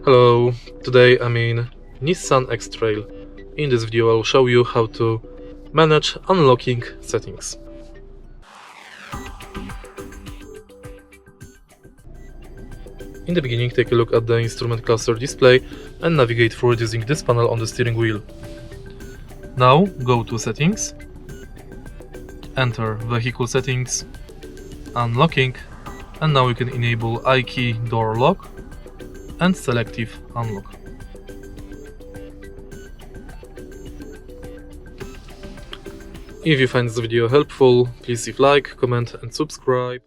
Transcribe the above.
Hello, today I'm in Nissan X-Trail. In this video I'll show you how to manage unlocking settings. In the beginning, take a look at the instrument cluster display and navigate through it using this panel on the steering wheel. Now go to Settings, enter Vehicle Settings, Unlocking, and now you can enable iKey Door Lock and Selective Unlock. If you find this video helpful, please leave like, comment and subscribe.